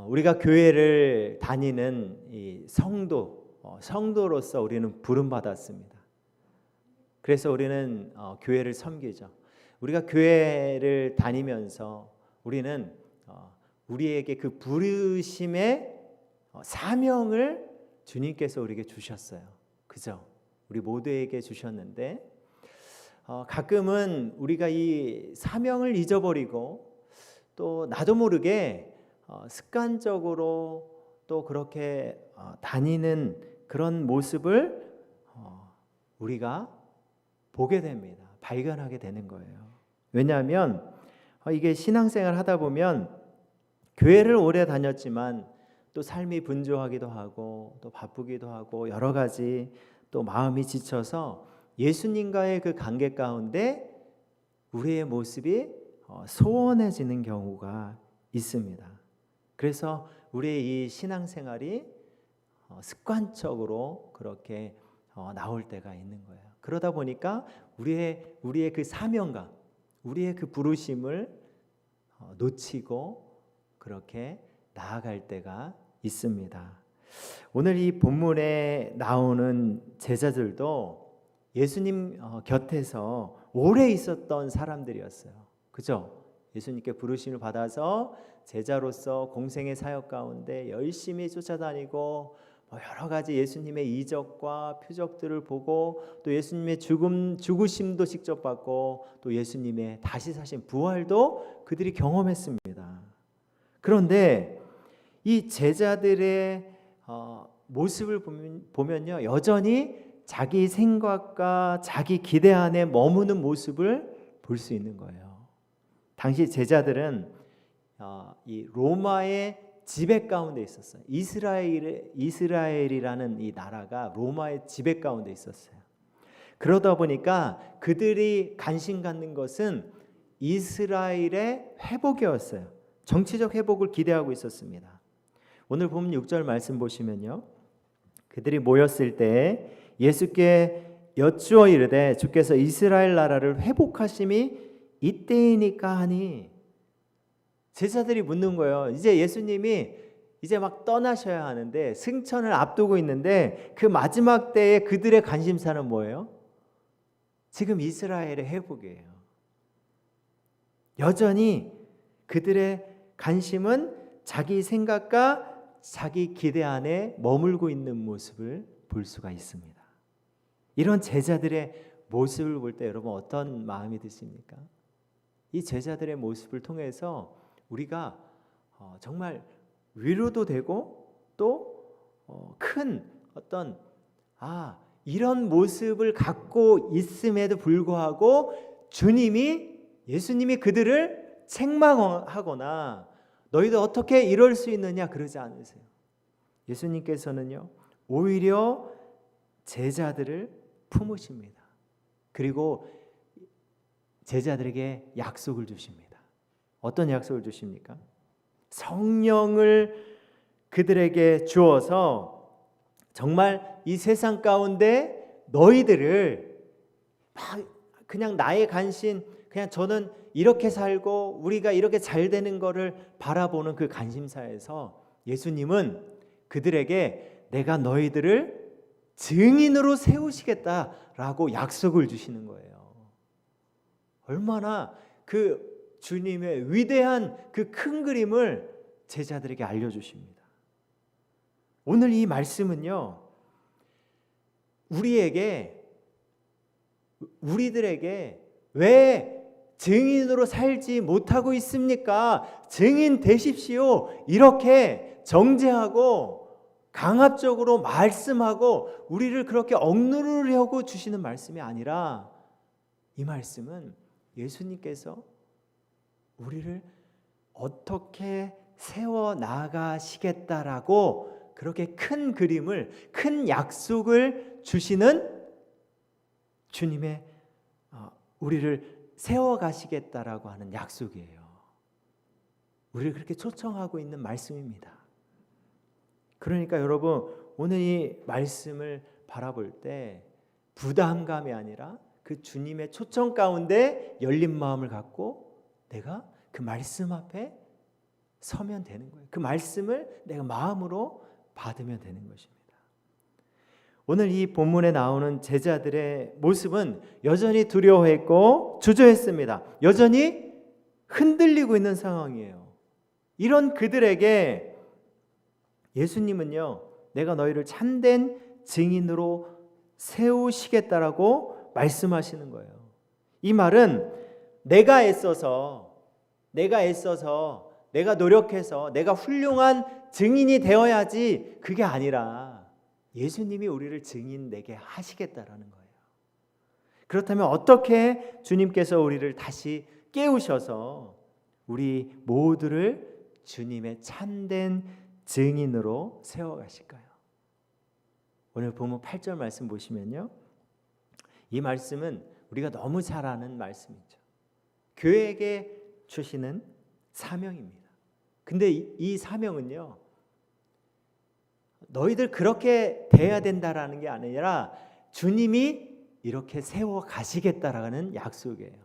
우리가 교회를 다니는 이 성도로서 우리는 부름받았습니다. 그래서 우리는 교회를 섬기죠. 우리가 교회를 다니면서 우리는 우리에게 그 부르심의 사명을 주님께서 우리에게 주셨어요. 그죠? 우리 모두에게 주셨는데 가끔은 우리가 이 사명을 잊어버리고 또 나도 모르게 습관적으로 또 그렇게 다니는 그런 모습을 우리가 보게 됩니다. 발견하게 되는 거예요. 왜냐하면 이게 신앙생활 하다 보면 교회를 오래 다녔지만 또 삶이 분주하기도 하고 또 바쁘기도 하고 여러 가지 또 마음이 지쳐서 예수님과의 그 관계 가운데 우리의 모습이 소원해지는 경우가 있습니다. 그래서 우리의 이 신앙생활이 습관적으로 그렇게 나올 때가 있는 거예요. 그러다 보니까 우리의 그 사명감, 우리의 그 부르심을 놓치고 그렇게 나아갈 때가 있습니다. 오늘 이 본문에 나오는 제자들도 예수님 곁에서 오래 있었던 사람들이었어요. 그죠? 예수님께 부르심을 받아서 제자로서 공생의 사역 가운데 열심히 쫓아다니고 여러 가지 예수님의 이적과 표적들을 보고 또 예수님의 죽으심도 직접 받고 또 예수님의 다시 사신 부활도 그들이 경험했습니다. 그런데 이 제자들의 모습을 보면요, 여전히 자기 생각과 자기 기대 안에 머무는 모습을 볼 수 있는 거예요. 당시 제자들은 이 로마의 지배 가운데 있었어요. 이스라엘이라는 이 나라가 로마의 지배 가운데 있었어요. 그러다 보니까 그들이 관심 갖는 것은 이스라엘의 회복이었어요. 정치적 회복을 기대하고 있었습니다. 오늘 보면 6절 말씀 보시면요, 그들이 모였을 때 예수께 여쭈어 이르되 주께서 이스라엘 나라를 회복하심이 이때이니까 하니, 제자들이 묻는 거예요. 이제 예수님이 이제 막 떠나셔야 하는데 승천을 앞두고 있는데 그 마지막 때에 그들의 관심사는 뭐예요? 지금 이스라엘의 회복이에요. 여전히 그들의 관심은 자기 생각과 자기 기대 안에 머물고 있는 모습을 볼 수가 있습니다. 이런 제자들의 모습을 볼 때 여러분 어떤 마음이 드십니까? 이 제자들의 모습을 통해서 우리가 정말 위로도 되고 또 큰 어떤 이런 모습을 갖고 있음에도 불구하고 예수님이 그들을 책망하거나 너희들 어떻게 이럴 수 있느냐 그러지 않으세요. 예수님께서는요, 오히려 제자들을 품으십니다. 그리고 제자들에게 약속을 주십니다. 어떤 약속을 주십니까? 성령을 그들에게 주어서 정말 이 세상 가운데 너희들을 그냥 나의 관심, 그냥 저는 이렇게 살고 우리가 이렇게 잘 되는 거를 바라보는 그 관심사에서 예수님은 그들에게 내가 너희들을 증인으로 세우시겠다라고 약속을 주시는 거예요. 얼마나 그 주님의 위대한 그 큰 그림을 제자들에게 알려주십니다. 오늘 이 말씀은요, 우리들에게 왜 증인으로 살지 못하고 있습니까? 증인 되십시오. 이렇게 정죄하고 강압적으로 말씀하고 우리를 그렇게 억누르려고 주시는 말씀이 아니라, 이 말씀은 예수님께서 우리를 어떻게 세워 나가시겠다라고 그렇게 큰 그림을, 큰 약속을 주시는 주님의 우리를 세워 가시겠다라고 하는 약속이에요. 우리를 그렇게 초청하고 있는 말씀입니다. 그러니까 여러분, 오늘 이 말씀을 바라볼 때 부담감이 아니라 그 주님의 초청 가운데 열린 마음을 갖고 내가 그 말씀 앞에 서면 되는 거예요. 그 말씀을 내가 마음으로 받으면 되는 것입니다. 오늘 이 본문에 나오는 제자들의 모습은 여전히 두려워했고 주저했습니다. 여전히 흔들리고 있는 상황이에요. 이런 그들에게 예수님은요, 내가 너희를 참된 증인으로 세우시겠다라고 말씀하시는 거예요. 이 말은 내가 애써서, 내가 노력해서, 내가 훌륭한 증인이 되어야지, 그게 아니라 예수님이 우리를 증인 되게 하시겠다라는 거예요. 그렇다면 어떻게 주님께서 우리를 다시 깨우셔서 우리 모두를 주님의 참된 증인으로 세워가실까요? 오늘 본문 8절 말씀 보시면요, 이 말씀은 우리가 너무 잘 아는 말씀이죠. 교회에게 주시는 사명입니다. 근데 이 사명은요, 너희들 그렇게 돼야 된다라는 게 아니라 주님이 이렇게 세워 가시겠다라는 약속이에요.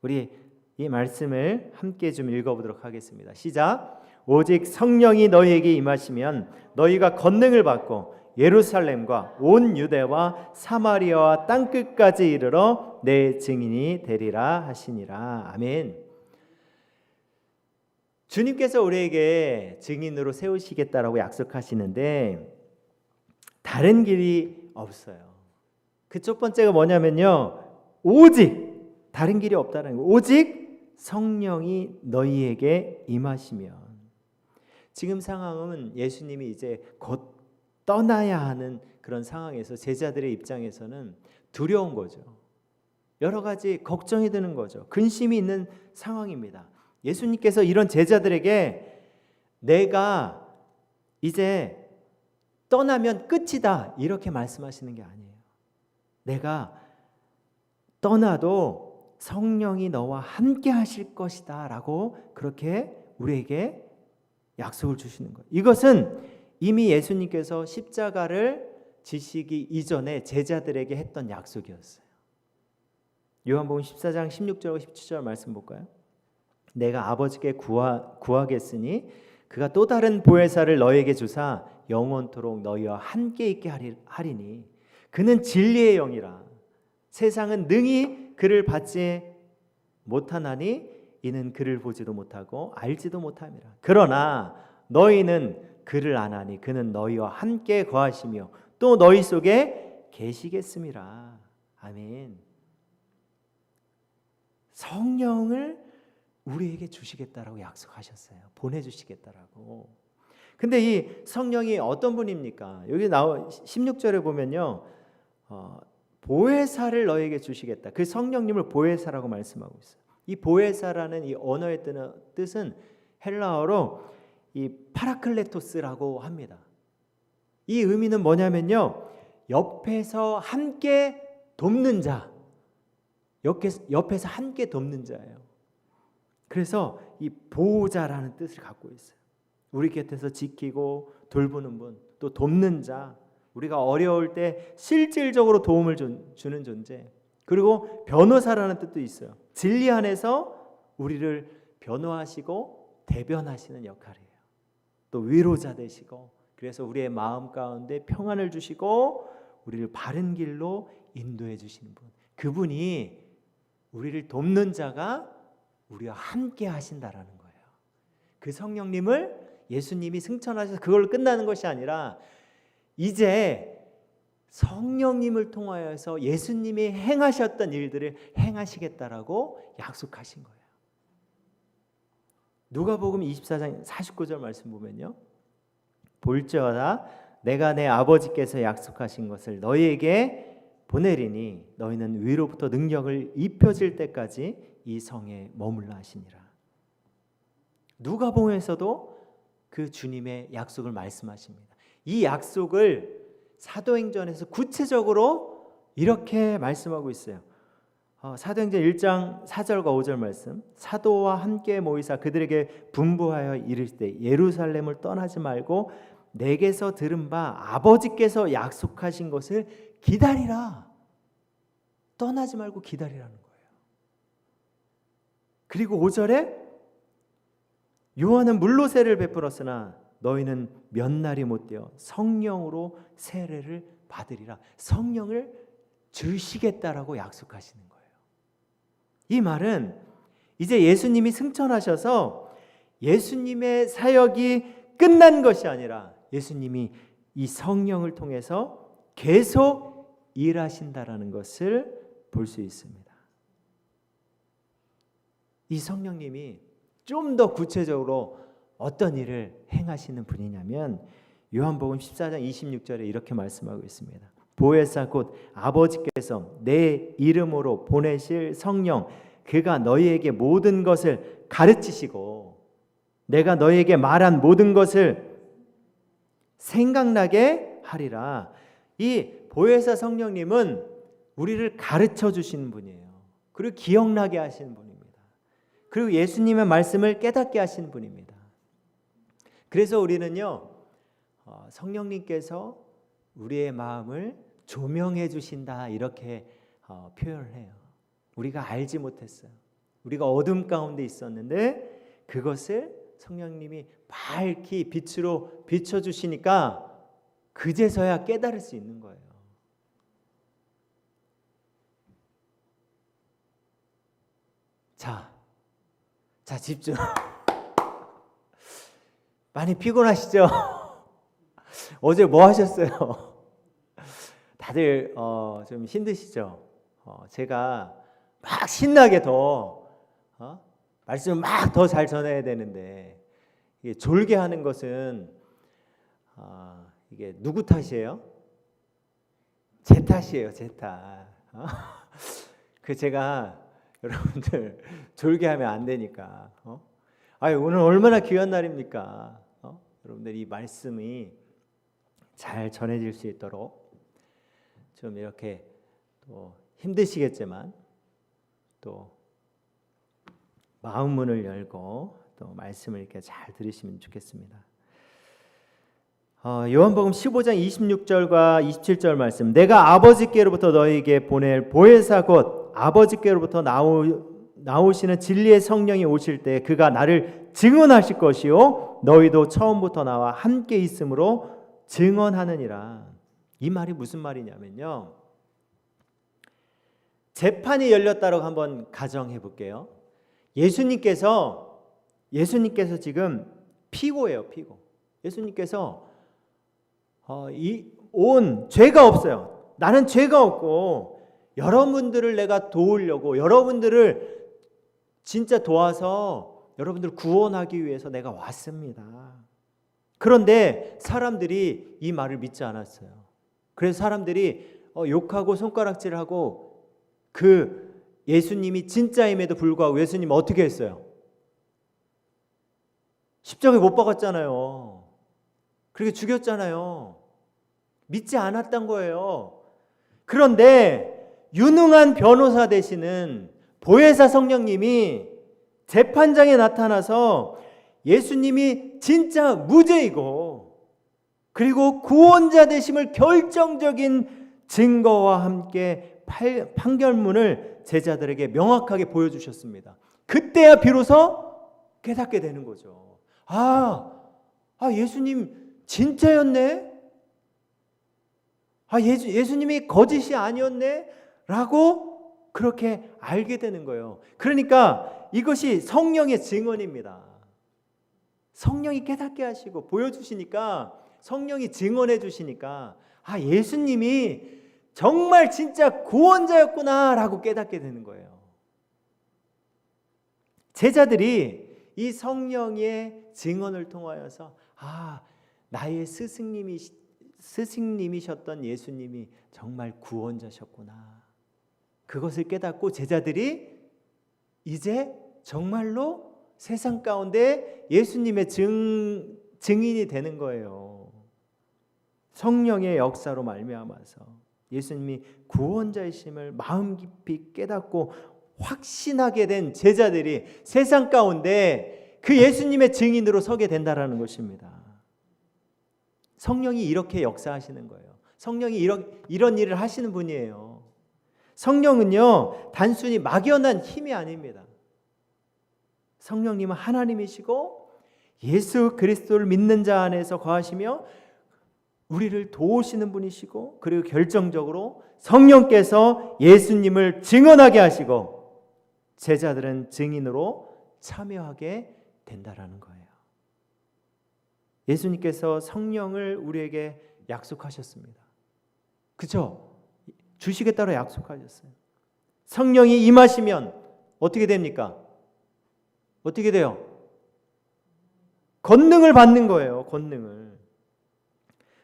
우리 이 말씀을 함께 좀 읽어보도록 하겠습니다. 시작. 오직 성령이 너희에게 임하시면 너희가 권능을 받고 예루살렘과 온 유대와 사마리아와 땅끝까지 이르러 내 증인이 되리라 하시니라. 아멘. 주님께서 우리에게 증인으로 세우시겠다라고 약속하시는데 다른 길이 없어요. 그 첫 번째가 뭐냐면요, 오직 다른 길이 없다는 거예요. 오직 성령이 너희에게 임하시면. 지금 상황은 예수님이 이제 곧 떠나야 하는 그런 상황에서 제자들의 입장에서는 두려운 거죠. 여러 가지 걱정이 드는 거죠. 근심이 있는 상황입니다. 예수님께서 이런 제자들에게 내가 이제 떠나면 끝이다 이렇게 말씀하시는 게 아니에요. 내가 떠나도 성령이 너와 함께 하실 것이다 라고 그렇게 우리에게 약속을 주시는 거예요. 이것은 이미 예수님께서 십자가를 지시기 이전에 제자들에게 했던 약속이었어요. 요한복음 14장 16절과 17절 말씀 볼까요? 내가 아버지께 구하겠으니 그가 또 다른 보혜사를 너에게 주사 영원토록 너희와 함께 있게 하리니 그는 진리의 영이라. 세상은 능히 그를 받지 못하나니 이는 그를 보지도 못하고 알지도 못함이라. 그러나 너희는 그를 아나니 그는 너희와 함께 거하시며 또 너희 속에 계시겠음이라. 아멘. 성령을 우리에게 주시겠다라고 약속하셨어요. 보내주시겠다라고. 근데 이 성령이 어떤 분입니까? 여기 16절에 보면요, 보혜사를 너에게 주시겠다. 그 성령님을 보혜사라고 말씀하고 있어요. 이 보혜사라는 이 언어의 뜻은 헬라어로 이 파라클레토스라고 합니다. 이 의미는 뭐냐면요, 옆에서 함께 돕는 자, 옆에서 함께 돕는 자예요. 그래서 이 보호자라는 뜻을 갖고 있어요. 우리 곁에서 지키고 돌보는 분, 또 돕는 자, 우리가 어려울 때 실질적으로 도움을 주는 존재. 그리고 변호사라는 뜻도 있어요. 진리 안에서 우리를 변호하시고 대변하시는 역할이에요. 또 위로자 되시고, 그래서 우리의 마음 가운데 평안을 주시고 우리를 바른 길로 인도해 주시는 분. 그분이 우리를 돕는 자가 우리와 함께 하신다라는 거예요. 그 성령님을 예수님이 승천하셔서 그걸로 끝나는 것이 아니라 이제 성령님을 통하여서 예수님이 행하셨던 일들을 행하시겠다라고 약속하신 거예요. 누가복음 24장 49절 말씀 보면요, 볼지어다 내가 내 아버지께서 약속하신 것을 너희에게 보내리니 너희는 위로부터 능력을 입혀질 때까지 이 성에 머물라 하시니라. 누가복음에서도 그 주님의 약속을 말씀하십니다. 이 약속을 사도행전에서 구체적으로 이렇게 말씀하고 있어요. 사도행전 1장 4절과 5절 말씀. 사도와 함께 모이사 그들에게 분부하여 이르시되 예루살렘을 떠나지 말고 내게서 들은 바 아버지께서 약속하신 것을 기다리라. 떠나지 말고 기다리라는 거예요. 그리고 5절에 요한은 물로 세례를 베풀었으나 너희는 몇 날이 못되어 성령으로 세례를 받으리라. 성령을 주시겠다라고 약속하시는 거예요. 이 말은 이제 예수님이 승천하셔서 예수님의 사역이 끝난 것이 아니라 예수님이 이 성령을 통해서 계속 일하신다라는 것을 볼 수 있습니다. 이 성령님이 좀 더 구체적으로 어떤 일을 행하시는 분이냐면 요한복음 14장 26절에 이렇게 말씀하고 있습니다. 보혜사 곧 아버지께서 내 이름으로 보내실 성령 그가 너희에게 모든 것을 가르치시고 내가 너희에게 말한 모든 것을 생각나게 하리라. 이 보혜사 성령님은 우리를 가르쳐 주시는 분이에요. 그리고 기억나게 하시는 분입니다. 그리고 예수님의 말씀을 깨닫게 하시는 분입니다. 그래서 우리는요, 성령님께서 우리의 마음을 조명해 주신다 이렇게 표현을 해요. 우리가 알지 못했어요. 우리가 어둠 가운데 있었는데 그것을 성령님이 밝히 빛으로 비춰주시니까 그제서야 깨달을 수 있는 거예요. 자 집중. 많이 피곤하시죠? 어제 뭐 하셨어요? 다들 좀 힘드시죠? 제가 막 신나게 더 말씀을 막 더 잘 전해야 되는데 이게 졸게 하는 것은 이게 누구 탓이에요? 제 탓이에요, 제 탓. 그 제가 여러분들 졸게 하면 안 되니까. 오늘 얼마나 귀한 날입니까? 여러분들 이 말씀이 잘 전해질 수 있도록 좀 이렇게 또 힘드시겠지만 또 마음 문을 열고 또 말씀을 이렇게 잘 들으시면 좋겠습니다. 요한복음 15장 26절과 27절 말씀. 내가 아버지께로부터 너희에게 보낼 보혜사 곧 아버지께로부터 나오시는 진리의 성령이 오실 때 그가 나를 증언하실 것이요 너희도 처음부터 나와 함께 있음으로 증언하느니라. 이 말이 무슨 말이냐면요, 재판이 열렸다고 한번 가정해 볼게요. 예수님께서 지금 피고예요, 피고. 예수님께서 온 죄가 없어요. 나는 죄가 없고 여러분들을 내가 도우려고, 여러분들을 진짜 도와서 여러분들을 구원하기 위해서 내가 왔습니다. 그런데 사람들이 이 말을 믿지 않았어요. 그래서 사람들이 욕하고 손가락질하고 그 예수님이 진짜임에도 불구하고 예수님 어떻게 했어요? 십자가에 못 박았잖아요. 그렇게 죽였잖아요. 믿지 않았던 거예요. 그런데 유능한 변호사 되시는 보혜사 성령님이 재판장에 나타나서 예수님이 진짜 무죄이고 그리고 구원자 되심을 결정적인 증거와 함께 판결문을 제자들에게 명확하게 보여주셨습니다. 그때야 비로소 깨닫게 되는 거죠. 예수님 진짜였네? 예수님이 거짓이 아니었네? 라고 그렇게 알게 되는 거예요. 그러니까 이것이 성령의 증언입니다. 성령이 깨닫게 하시고 보여주시니까, 성령이 증언해 주시니까 예수님이 정말 진짜 구원자였구나 라고 깨닫게 되는 거예요. 제자들이 이 성령의 증언을 통하여서 나의 스승님이셨던 예수님이 정말 구원자셨구나, 그것을 깨닫고 제자들이 이제 정말로 세상 가운데 예수님의 증인이 되는 거예요. 성령의 역사로 말미암아서 예수님이 구원자이심을 마음 깊이 깨닫고 확신하게 된 제자들이 세상 가운데 그 예수님의 증인으로 서게 된다라는 것입니다. 성령이 이렇게 역사하시는 거예요. 성령이 이런 일을 하시는 분이에요. 성령은요, 단순히 막연한 힘이 아닙니다. 성령님은 하나님이시고 예수 그리스도를 믿는 자 안에서 거하시며 우리를 도우시는 분이시고, 그리고 결정적으로 성령께서 예수님을 증언하게 하시고 제자들은 증인으로 참여하게 된다라는 거예요. 예수님께서 성령을 우리에게 약속하셨습니다. 그죠? 주시겠다고 약속하셨어요. 성령이 임하시면 어떻게 됩니까? 어떻게 돼요? 권능을 받는 거예요. 권능을.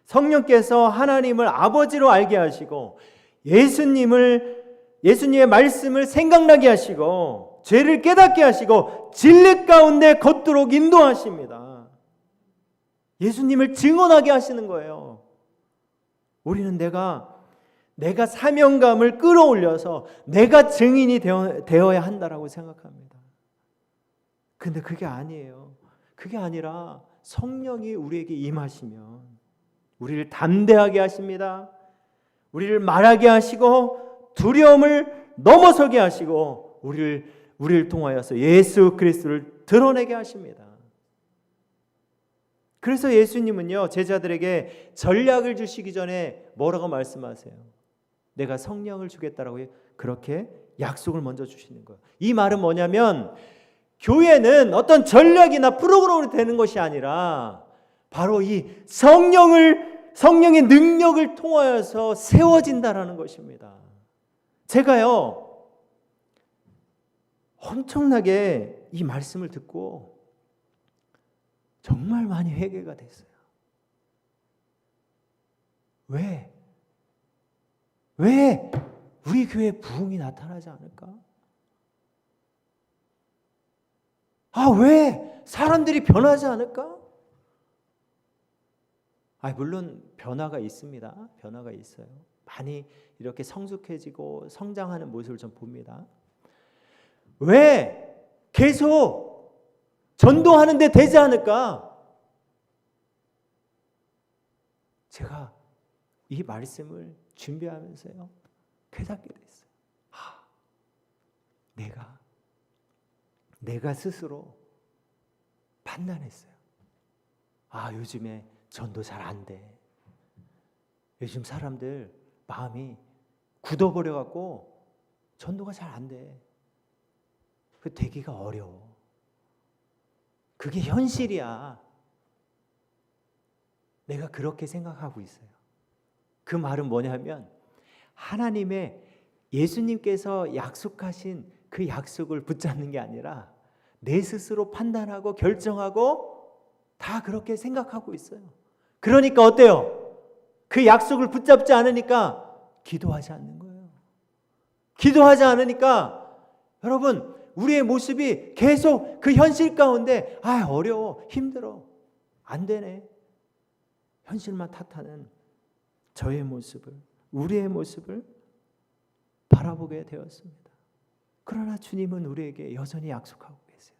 성령께서 하나님을 아버지로 알게 하시고 예수님의 말씀을 생각나게 하시고 죄를 깨닫게 하시고 진리 가운데 걷도록 인도하십니다. 예수님을 증언하게 하시는 거예요. 우리는 내가 사명감을 끌어올려서 내가 증인이 되어야 한다라고 생각합니다. 근데 그게 아니에요. 그게 아니라 성령이 우리에게 임하시면 우리를 담대하게 하십니다. 우리를 말하게 하시고 두려움을 넘어서게 하시고 우리를 통하여서 예수 그리스도를 드러내게 하십니다. 그래서 예수님은요, 제자들에게 전략을 주시기 전에 뭐라고 말씀하세요? 내가 성령을 주겠다라고 그렇게 약속을 먼저 주시는 거예요. 이 말은 뭐냐면 교회는 어떤 전략이나 프로그램으로 되는 것이 아니라 바로 이 성령의 능력을 통하여서 세워진다라는 것입니다. 제가요, 엄청나게 이 말씀을 듣고 정말 많이 회개가 됐어요. 왜 우리 교회에 부흥이 나타나지 않을까? 왜 사람들이 변하지 않을까? 물론 변화가 있습니다. 변화가 있어요. 많이 이렇게 성숙해지고 성장하는 모습을 좀 봅니다. 왜 계속 전도하는 데 되지 않을까? 제가 이 말씀을 준비하면서요, 깨닫게 됐어요. 내가 스스로 판단했어요. 요즘에 전도 잘 안 돼. 요즘 사람들 마음이 굳어버려갖고 전도가 잘 안 돼. 되기가 어려워. 그게 현실이야. 내가 그렇게 생각하고 있어요. 그 말은 뭐냐면 하나님의 예수님께서 약속하신 그 약속을 붙잡는 게 아니라 내 스스로 판단하고 결정하고 다 그렇게 생각하고 있어요. 그러니까 어때요? 그 약속을 붙잡지 않으니까 기도하지 않는 거예요. 기도하지 않으니까 여러분, 우리의 모습이 계속 그 현실 가운데 어려워, 힘들어, 안 되네, 현실만 탓하는 저의 모습을, 우리의 모습을 바라보게 되었습니다. 그러나 주님은 우리에게 여전히 약속하고 계세요.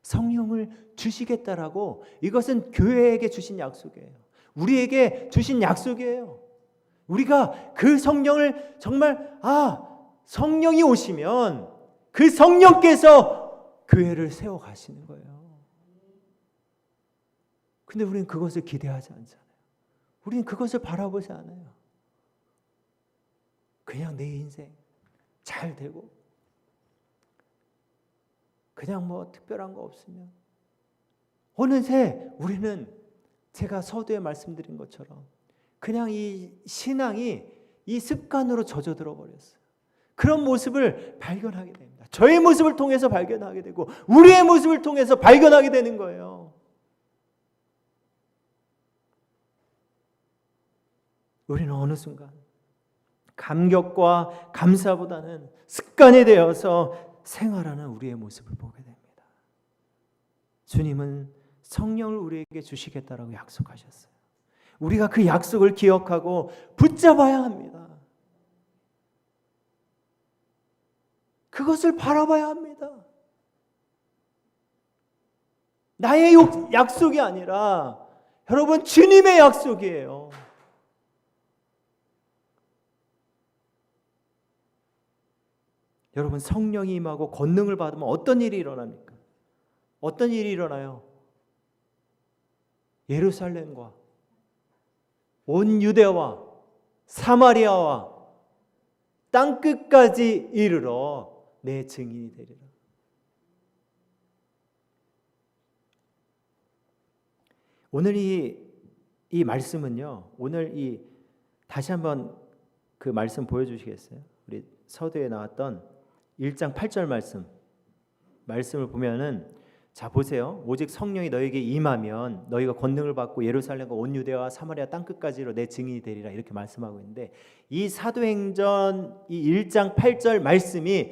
성령을 주시겠다라고. 이것은 교회에게 주신 약속이에요. 우리에게 주신 약속이에요. 우리가 그 성령을 정말 성령이 오시면 그 성령께서 교회를 세워 가시는 거예요. 근데 우리는 그것을 기대하지 않잖아요. 우리는 그것을 바라보지 않아요. 그냥 내 인생 잘 되고 그냥 특별한 거 없으면 어느새 우리는, 제가 서두에 말씀드린 것처럼 그냥 이 신앙이 이 습관으로 젖어들어 버렸어요. 그런 모습을 발견하게 됩니다. 저의 모습을 통해서 발견하게 되고 우리의 모습을 통해서 발견하게 되는 거예요. 우리는 어느 순간 감격과 감사보다는 습관이 되어서 생활하는 우리의 모습을 보게 됩니다. 주님은 성령을 우리에게 주시겠다라고 약속하셨어요. 우리가 그 약속을 기억하고 붙잡아야 합니다. 그것을 바라봐야 합니다. 나의 약속이 아니라 여러분, 주님의 약속이에요. 여러분, 성령이 임하고 권능을 받으면 어떤 일이 일어납니까? 어떤 일이 일어나요? 예루살렘과 온 유대와 사마리아와 땅 끝까지 이르러 내 증인이 되리라. 오늘 이 말씀은요. 오늘 다시 한번 그 말씀 보여주시겠어요? 우리 서두에 나왔던 1장 8절 말씀을 보면은, 자 보세요. 오직 성령이 너에게 임하면 너희가 권능을 받고 예루살렘과 온 유대와 사마리아 땅 끝까지로 내 증인이 되리라, 이렇게 말씀하고 있는데, 이 사도행전 이 1장 8절 말씀이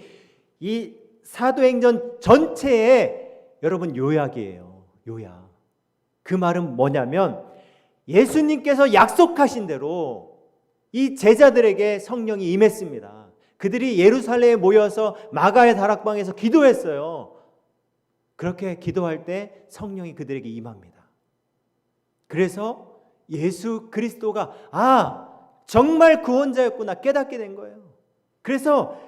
이 사도행전 전체의 여러분 요약이에요. 요약. 그 말은 뭐냐면, 예수님께서 약속하신 대로 이 제자들에게 성령이 임했습니다. 그들이 예루살렘에 모여서 마가의 다락방에서 기도했어요. 그렇게 기도할 때 성령이 그들에게 임합니다. 그래서 예수 그리스도가 정말 구원자였구나 깨닫게 된 거예요. 그래서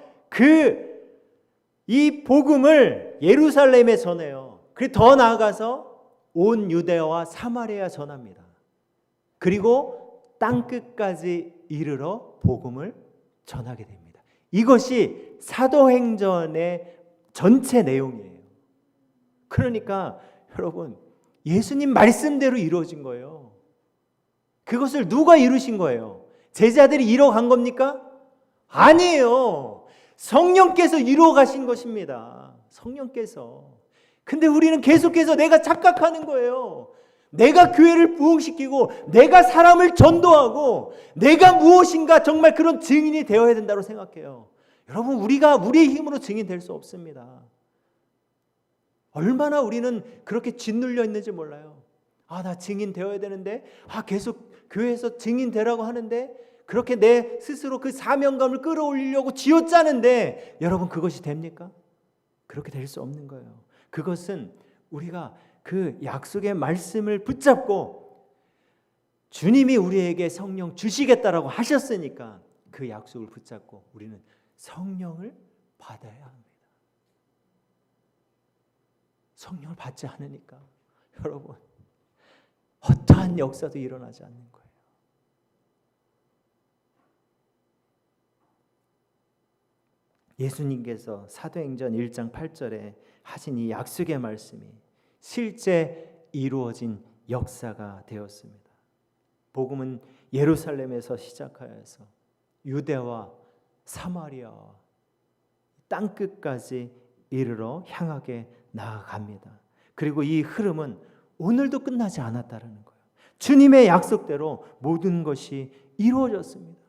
이 복음을 예루살렘에 전해요. 그리고 더 나아가서 온 유대와 사마리아 전합니다. 그리고 땅 끝까지 이르러 복음을 전하게 됩니다. 이것이 사도행전의 전체 내용이에요. 그러니까 여러분, 예수님 말씀대로 이루어진 거예요. 그것을 누가 이루신 거예요? 제자들이 이뤄간 겁니까? 아니에요. 성령께서 이루어 가신 것입니다. 성령께서. 근데 우리는 계속해서 내가 착각하는 거예요. 내가 교회를 부흥시키고 내가 사람을 전도하고 내가 무엇인가 정말 그런 증인이 되어야 된다고 생각해요. 여러분, 우리가 우리의 힘으로 증인 될 수 없습니다. 얼마나 우리는 그렇게 짓눌려 있는지 몰라요. 나 증인 되어야 되는데, 계속 교회에서 증인 되라고 하는데, 그렇게 내 스스로 그 사명감을 끌어올리려고 쥐어짜는데, 여러분 그것이 됩니까? 그렇게 될 수 없는 거예요. 그것은 우리가 그 약속의 말씀을 붙잡고 주님이 우리에게 성령 주시겠다라고 하셨으니까 그 약속을 붙잡고 우리는 성령을 받아야 합니다. 성령을 받지 않으니까 여러분 어떠한 역사도 일어나지 않는 거예요. 예수님께서 사도행전 1장 8절에 하신 이 약속의 말씀이 실제 이루어진 역사가 되었습니다. 복음은 예루살렘에서 시작하여서 유대와 사마리아와 땅 끝까지 이르러 향하게 나아갑니다. 그리고 이 흐름은 오늘도 끝나지 않았다는 거예요. 주님의 약속대로 모든 것이 이루어졌습니다.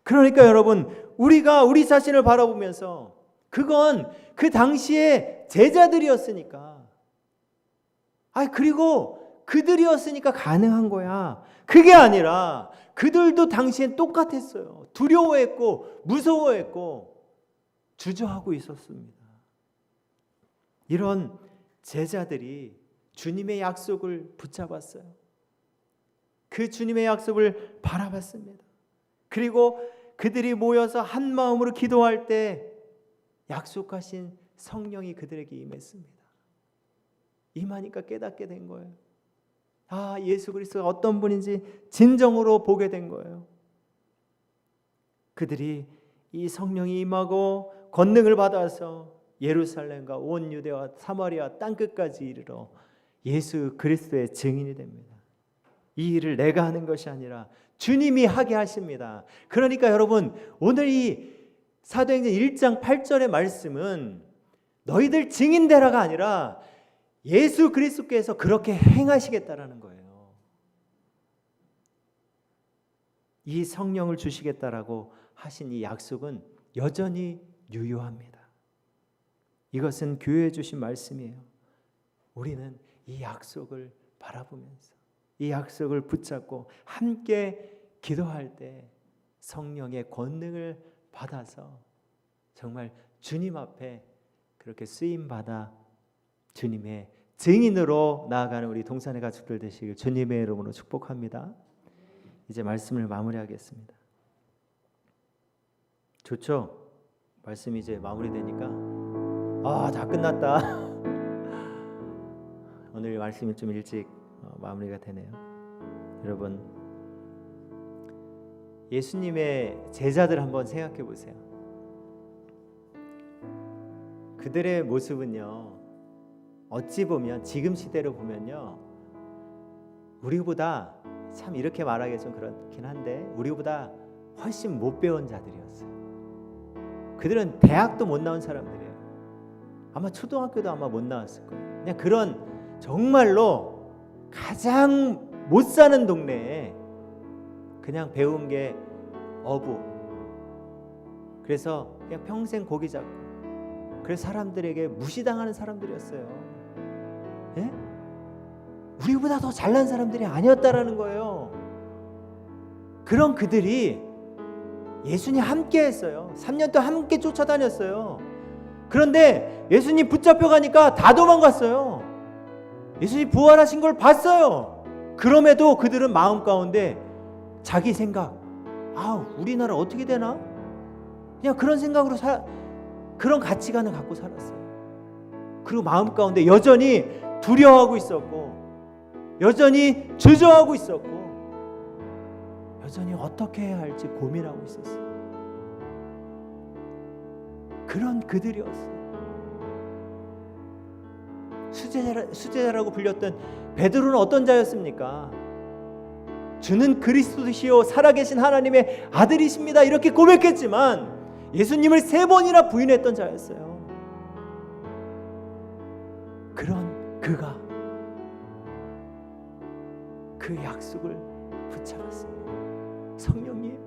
그러니까 여러분, 우리가 우리 자신을 바라보면서 그건 그 당시에 제자들이었으니까, 그리고 그들이었으니까 가능한 거야. 그게 아니라 그들도 당시엔 똑같았어요. 두려워했고 무서워했고 주저하고 있었습니다. 이런 제자들이 주님의 약속을 붙잡았어요. 그 주님의 약속을 바라봤습니다. 그리고 그들이 모여서 한 마음으로 기도할 때 약속하신 성령이 그들에게 임했습니다. 임하니까 깨닫게 된 거예요. 예수 그리스도가 어떤 분인지 진정으로 보게 된 거예요. 그들이 이 성령이 임하고 권능을 받아서 예루살렘과 온 유대와 사마리아 땅 끝까지 이르러 예수 그리스도의 증인이 됩니다. 이 일을 내가 하는 것이 아니라 주님이 하게 하십니다. 그러니까 여러분, 오늘 이 사도행전 1장 8절의 말씀은 너희들 증인되라가 아니라 예수 그리스도께서 그렇게 행하시겠다라는 거예요. 이 성령을 주시겠다라고 하신 이 약속은 여전히 유효합니다. 이것은 교회에 주신 말씀이에요. 우리는 이 약속을 바라보면서 이 약속을 붙잡고 함께 기도할 때 성령의 권능을 받아서 정말 주님 앞에 그렇게 쓰임받아 주님의 증인으로 나아가는 우리 동산의 가족들 되시길 주님의 이름으로 축복합니다. 이제 말씀을 마무리하겠습니다. 좋죠? 말씀이 이제 마무리되니까 다 끝났다. 오늘 말씀이 좀 일찍 마무리가 되네요. 여러분, 예수님의 제자들 한번 생각해 보세요. 그들의 모습은요, 어찌 보면 지금 시대로 보면요, 우리보다, 참 이렇게 말하기 좀 그렇긴 한데, 우리보다 훨씬 못 배운 자들이었어요. 그들은 대학도 못 나온 사람들이에요. 아마 초등학교도 아마 못 나왔을 거예요. 그냥 그런 정말로 가장 못 사는 동네에 그냥 배운 게 어부. 그래서 그냥 평생 고기 잡고, 그래서 사람들에게 무시당하는 사람들이었어요. 예? 우리보다 더 잘난 사람들이 아니었다라는 거예요. 그런 그들이 예수님 함께 했어요. 3년 동안 함께 쫓아다녔어요. 그런데 예수님 붙잡혀 가니까 다 도망갔어요. 예수님 부활하신 걸 봤어요. 그럼에도 그들은 마음 가운데 자기 생각, 우리나라 어떻게 되나? 그냥 그런 생각으로 그런 가치관을 갖고 살았어요. 그리고 마음 가운데 여전히 두려워하고 있었고, 여전히 주저하고 있었고, 여전히 어떻게 해야 할지 고민하고 있었어요. 그런 그들이었어요. 수제자라고 불렸던 베드로는 어떤 자였습니까? 주는 그리스도시요 살아계신 하나님의 아들이십니다, 이렇게 고백했지만 예수님을 3번이나 부인했던 자였어요. 그런 그가 그 약속을 붙잡았습니다. 성령님,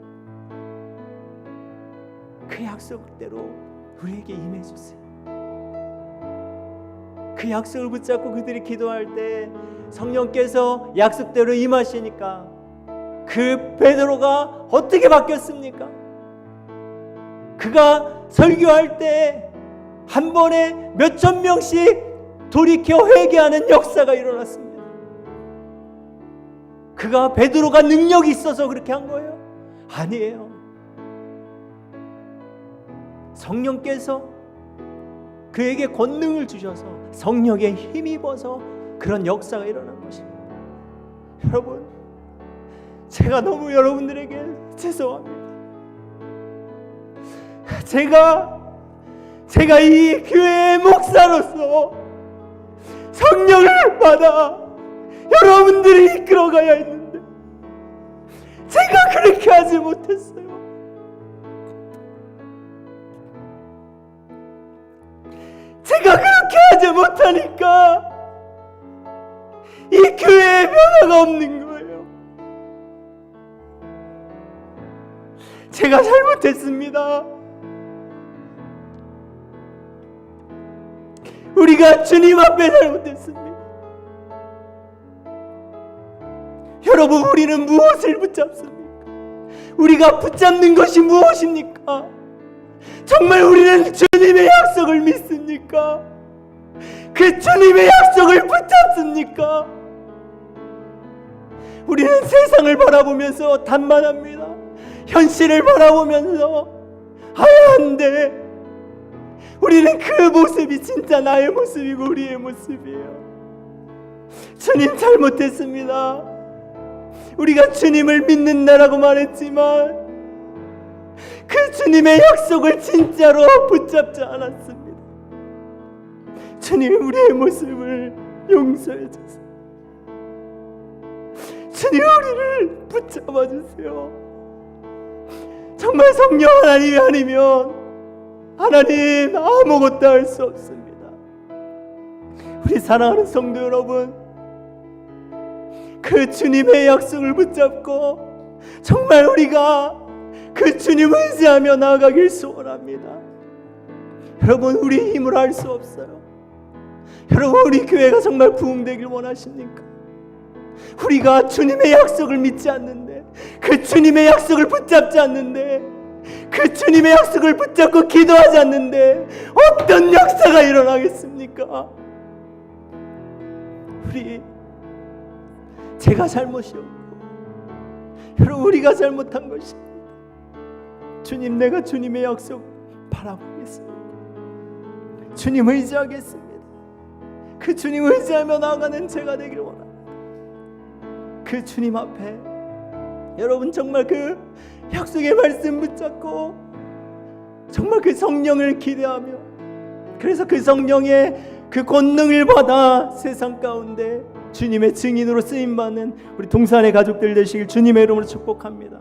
그 약속대로 우리에게 임해 주세요. 그 약속을 붙잡고 그들이 기도할 때 성령께서 약속대로 임하시니까 그 베드로가 어떻게 바뀌었습니까? 그가 설교할 때 한 번에 몇천 명씩 돌이켜 회개하는 역사가 일어났습니다. 그가 베드로가 능력이 있어서 그렇게 한 거예요? 아니에요. 성령께서 그에게 권능을 주셔서 성령에 힘입어서 그런 역사가 일어난 것입니다. 여러분, 제가 너무 여러분들에게 죄송합니다. 제가 이 교회의 목사로서 성령을 받아 여러분들이 이끌어가야 했는데 제가 그렇게 하지 못했어요. 제가 그렇게 하지 못하니까 이 교회에 변화가 없는 거예요. 제가 잘못했습니다. 우리가 주님 앞에 잘못했습니다. 여러분, 우리는 무엇을 붙잡습니까? 우리가 붙잡는 것이 무엇입니까? 정말 우리는 주님의 약속을 믿습니까? 그 주님의 약속을 붙잡습니까? 우리는 세상을 바라보면서 단만합니다. 현실을 바라보면서 안 돼. 우리는 그 모습이 진짜 나의 모습이고 우리의 모습이에요. 주님, 잘못했습니다. 우리가 주님을 믿는다라고 말했지만 그 주님의 약속을 진짜로 붙잡지 않았습니다. 주님, 우리의 모습을 용서해 주세요. 주님, 우리를 붙잡아 주세요. 정말 성령 하나님이 아니면 하나님 아무것도 할 수 없습니다. 우리 사랑하는 성도 여러분, 그 주님의 약속을 붙잡고 정말 우리가 그 주님을 의지하며 나아가길 소원합니다. 여러분, 우리 힘으로 할 수 없어요. 여러분, 우리 교회가 정말 부흥되길 원하십니까? 우리가 주님의 약속을 믿지 않는데, 그 주님의 약속을 붙잡지 않는데, 그 주님의 약속을 붙잡고 기도하지 않는데 어떤 역사가 일어나겠습니까? 제가 잘못이었고 여러분, 우리가 잘못한 것입니다. 주님, 내가 주님의 약속 바라보겠습니다. 주님 의지하겠습니다. 그 주님 의지하며 나아가는 제가 되길 원합니다. 그 주님 앞에 여러분 정말 그 약속의 말씀 붙잡고 정말 그 성령을 기대하며, 그래서 그 성령의 그 권능을 받아 세상 가운데 주님의 증인으로 쓰임받는 우리 동산의 가족들 되시길 주님의 이름으로 축복합니다.